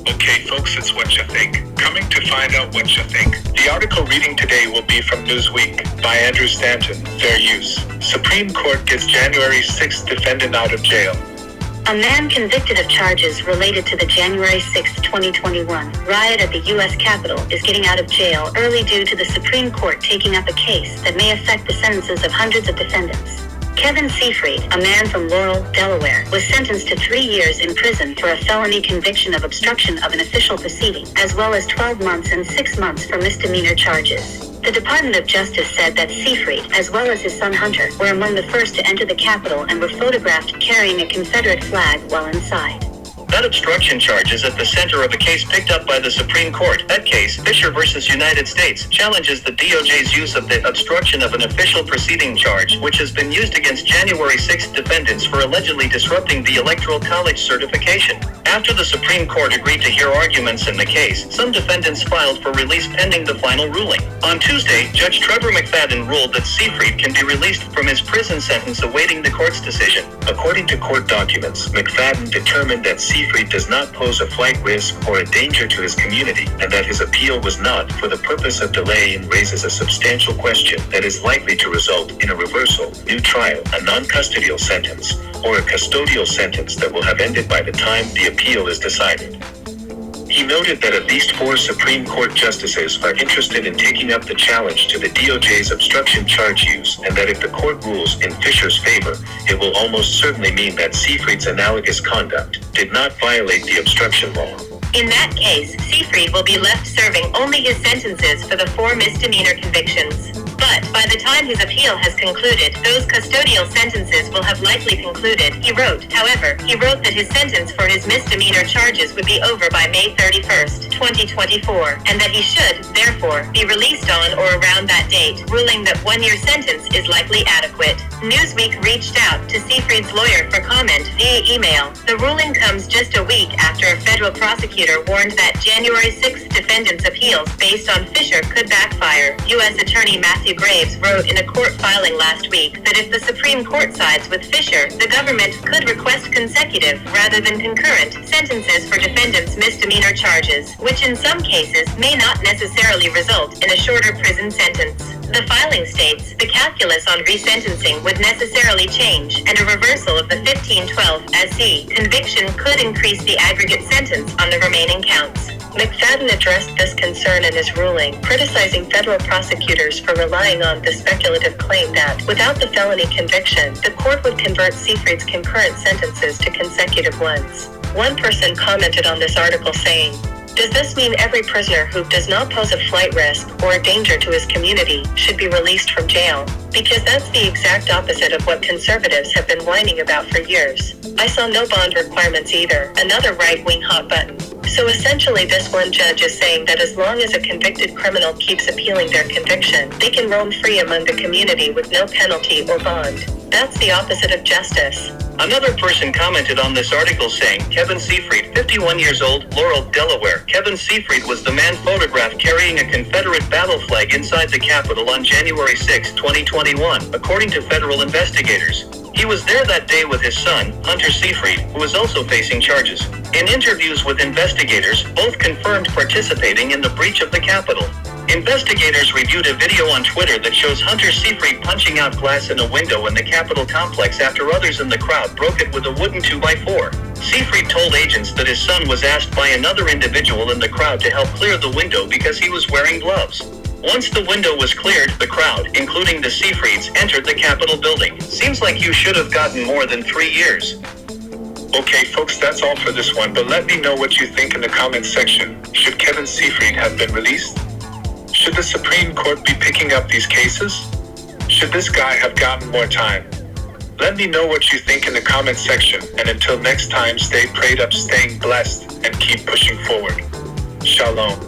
Okay folks, it's What You Think. Coming to find out what you think. The article reading today will be from Newsweek by Andrew Stanton. Fair use. Supreme Court gets January 6th defendant out of jail. A man convicted of charges related to the January 6, 2021 riot at the U.S. Capitol is getting out of jail early due to the Supreme Court taking up a case that may affect the sentences of hundreds of defendants. Kevin Seafried, a man from Laurel, Delaware, was sentenced to 3 years in prison for a felony conviction of obstruction of an official proceeding, as well as 12 months and 6 months for misdemeanor charges. The Department of Justice said that Seafried, as well as his son Hunter, were among the first to enter the Capitol and were photographed carrying a Confederate flag while inside. That obstruction charge is at the center of a case picked up by the Supreme Court. That case, Fischer versus United States, challenges the DOJ's use of the obstruction of an official proceeding charge, which has been used against January 6 defendants for allegedly disrupting the Electoral College certification. After the Supreme Court agreed to hear arguments in the case, some defendants filed for release pending the final ruling. On Tuesday, Judge Trevor McFadden ruled that Seafried can be released from his prison sentence awaiting the court's decision. According to court documents, McFadden determined that Seafried does not pose a flight risk or a danger to his community, and that his appeal was not for the purpose of delay and raises a substantial question that is likely to result in a reversal, new trial, a non-custodial sentence, or a custodial sentence that will have ended by the time the appeal is decided. He noted that at least 4 Supreme Court justices are interested in taking up the challenge to the DOJ's obstruction charge use, and that if the court rules in Fischer's favor, it will almost certainly mean that Seafried's analogous conduct did not violate the obstruction law. In that case, Seafried will be left serving only his sentences for the 4 misdemeanor convictions. But by the time his appeal has concluded, those custodial sentences will have likely concluded, he wrote. However, he wrote that his sentence for his misdemeanor charges would be over by May 31st, 2024, and that he should, therefore, be released on or around that date, ruling that 1-year sentence is likely adequate. Newsweek reached out to Seafried's lawyer for comment via email. The ruling comes just a week after a federal prosecutor warned that January 6th defendants' appeals based on Fischer could backfire. U.S. Attorney Matthew Graves wrote in a court filing last week that if the Supreme Court sides with Fischer, the government could request consecutive, rather than concurrent, sentences for defendants' misdemeanor charges, which in some cases may not necessarily result in a shorter prison sentence. The filing states the calculus on resentencing would necessarily change, and a reversal of the 1512 conviction could increase the aggregate sentence on the remaining counts. McFadden addressed this concern in his ruling, criticizing federal prosecutors for relying on the speculative claim that, without the felony conviction, the court would convert Seafried's concurrent sentences to consecutive ones. One person commented on this article saying, "Does this mean every prisoner who does not pose a flight risk or a danger to his community should be released from jail? Because that's the exact opposite of what conservatives have been whining about for years. I saw no bond requirements either," another right-wing hot button. So essentially this one judge is saying that as long as a convicted criminal keeps appealing their conviction, they can roam free among the community with no penalty or bond. That's the opposite of justice. Another person commented on this article saying, Kevin Seafried, 51 years old, Laurel, Delaware. Kevin Seafried was the man photographed carrying a Confederate battle flag inside the Capitol on January 6, 2021, according to federal investigators. He was there that day with his son, Hunter Seafried, who was also facing charges. In interviews with investigators, both confirmed participating in the breach of the Capitol. Investigators reviewed a video on Twitter that shows Hunter Seafried punching out glass in a window in the Capitol complex after others in the crowd broke it with a wooden 2x4. Seafried told agents that his son was asked by another individual in the crowd to help clear the window because he was wearing gloves. Once the window was cleared, the crowd, including the Seafrieds, entered the Capitol building. Seems like you should have gotten more than 3 years. Okay folks, that's all for this one, but let me know what you think in the comments section. Should Kevin Seafried have been released? Should the Supreme Court be picking up these cases? Should this guy have gotten more time? Let me know what you think in the comments section, and until next time, stay prayed up, staying blessed, and keep pushing forward. Shalom.